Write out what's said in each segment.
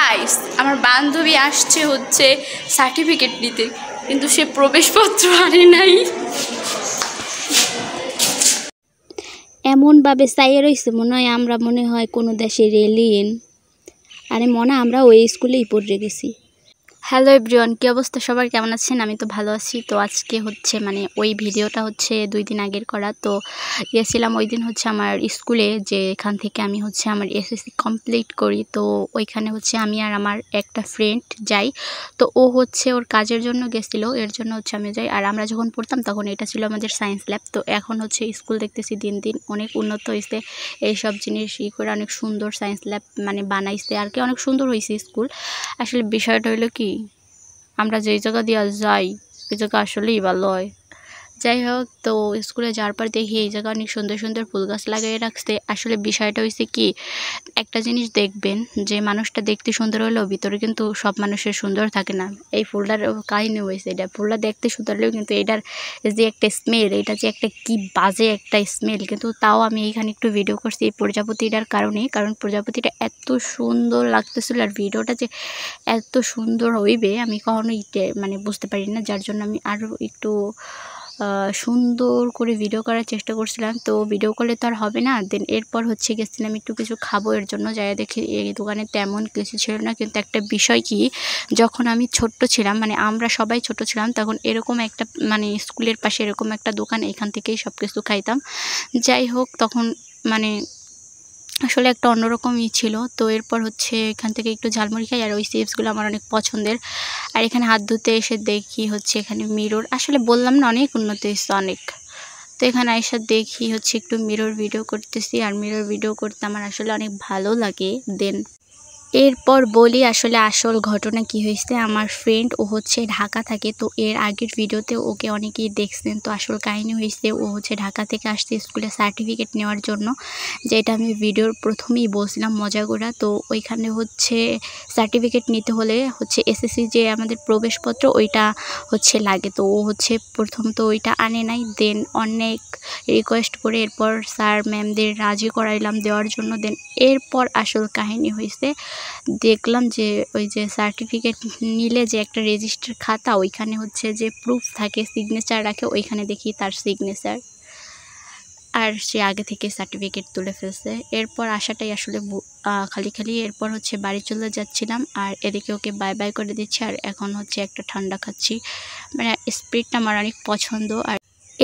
Guys আমার বান্ধবী আসছে হচ্ছে সার্টিফিকেট নিতে, কিন্তু সে প্রবেশপত্র আনে নাই। এমনভাবে চাইয়ে রয়েছে মনে হয় কোনো দেশের এলিয়েন। আরে আমরা ওই স্কুলেই পড়ে গেছি। হ্যালো এভরিওয়ান, কী অবস্থা সবার, কেমন আছেন? আমি তো ভালো আছি। তো আজকে হচ্ছে ওই ভিডিওটা হচ্ছে 2 দিন আগের করা। তো গিয়েছিলাম ওই দিন হচ্ছে আমার স্কুলে, যে এখান থেকে আমি হচ্ছে আমার এসএসসি কমপ্লিট করি। তো ওইখানে হচ্ছে আমি আর আমার একটা ফ্রেন্ড যাই। তো ও হচ্ছে ওর কাজের জন্য গেছিলো, এর জন্য হচ্ছে আমি যাই। আর আমরা যখন পড়তাম তখন এটা ছিল আমাদের সায়েন্স ল্যাব। তো এখন হচ্ছে স্কুল দেখতেছি দিন দিন অনেক উন্নত হয়েছে, এইসব জিনিস করে অনেক সুন্দর সায়েন্স ল্যাব বানাইছে আর কি, অনেক সুন্দর হয়েছে স্কুল। আসলে বিষয়টা হলো কি, আমরা যেই জায়গা দিয়ে যাই ওই জায়গা আসলেই ভালো হয়। যাই হোক, তো স্কুলে যাওয়ার পর দেখি এই জায়গায় অনেক সুন্দর সুন্দর ফুল গাছ লাগিয়ে রাখছে। আসলে বিষয়টা হয়েছে কি, একটা জিনিস দেখবেন যে মানুষটা দেখতে সুন্দর হলেও ভিতরে কিন্তু সব মানুষের সুন্দর থাকে না। এই ফুলটার কাহিনী হয়েছে এটা, ফুলটা দেখতে সুন্দর হলেও কিন্তু এটার যে একটা স্মেল, এটা যে একটা কি বাজে একটা স্মেল। কিন্তু তাও আমি এইখানে একটু ভিডিও করছি এই প্রজাপতিটার কারণে, কারণ প্রজাপতিটা এত সুন্দর লাগতেছিল আর ভিডিওটা যে এত সুন্দর হইবে আমি কখনোই বুঝতে পারি না, যার জন্য আমি আরও একটু সুন্দর করে ভিডিও করার চেষ্টা করছিলাম। তো ভিডিও করলে তো আর হবে না। দেন এরপর হচ্ছে গেছিলাম একটু কিছু খাবো, এর জন্য যাই দেখি এই দোকানে তেমন কিছু ছিল না। কিন্তু একটা বিষয় কি, যখন আমি ছোট্ট ছিলাম, আমরা সবাই ছোট ছিলাম, তখন এরকম একটা স্কুলের পাশে এরকম একটা দোকান, এখান থেকেই সব কিছু খাইতাম। যাই হোক, তখন আসলে একটা অন্যরকমই ছিল। তো এরপর হচ্ছে এখান থেকে একটু ঝালমুড়ি খাই, আর ওই চিপসগুলো আমার অনেক পছন্দের। আর এখানে হাত ধুতে এসে দেখি হচ্ছে এখানে মিরর, আসলে বললাম না অনেক উন্নত হয়েছে অনেক। তো এখানে এসে দেখি হচ্ছে একটু মিরর ভিডিও করতেছি, আর মিরর ভিডিও করতে আমার আসলে অনেক ভালো লাগে। দেন এরপর বলি আসলে আসল ঘটনা কি হয়েছে। আমার ফ্রেন্ড ও হচ্ছে ঢাকা থাকে, তো এর আগের ভিডিওতে ওকে অনেকেই দেখছেন। তো আসল কাহিনী হয়েছে, ও হচ্ছে ঢাকা থেকে আসছে স্কুলে সার্টিফিকেট নেওয়ার জন্য, যেটা আমি ভিডিওর প্রথমেই বলছিলাম মজা করে। তো ওইখানে হচ্ছে সার্টিফিকেট নিতে হলে হচ্ছে এসএসসি যে আমাদের প্রবেশপত্র ওইটা হচ্ছে লাগে। তো ও হচ্ছে প্রথম তো ওইটা আনে নাই, দেন অনেক রিকোয়েস্ট করে এরপর স্যার ম্যামদের রাজি করাইলাম দেওয়ার জন্য। দেন এরপর আসল কাহিনী হয়েছে, দেখলাম যে ওই যে সার্টিফিকেট নিলে যে একটা রেজিস্টার খাতা, ওইখানে হচ্ছে যে প্রুফ থাকে, সিগনেচার রাখে, ওইখানে দেখি তার সিগনেচার, আর সে আগে থেকে সার্টিফিকেট তুলে ফেলছে। এরপর আসাটাই আসলে খালি এরপর হচ্ছে বাড়ি চলে যাচ্ছিলাম, আর এদিকে ওকে বাই বাই করে দিচ্ছি। আর এখন হচ্ছে একটা ঠান্ডা খাচ্ছি, স্প্রিটটা আমার অনেক পছন্দ। আর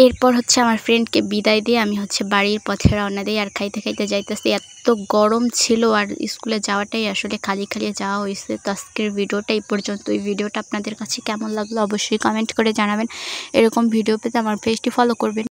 এরপর হচ্ছে আমার ফ্রেন্ডকে বিদায় দিয়ে আমি হচ্ছে বাড়ির পথে রওনা দিই, আর খাইতে খাইতে যাইতেছি। এত গরম ছিল আর স্কুলে যাওয়াটাই আসলে খালি যাওয়া হয়েছে। তো আজকের ভিডিওটা এই পর্যন্ত। এই ভিডিওটা আপনাদের কাছে কেমন লাগলো অবশ্যই কমেন্ট করে জানাবেন। এরকম ভিডিও পেতে আমার পেজটি ফলো করবেন।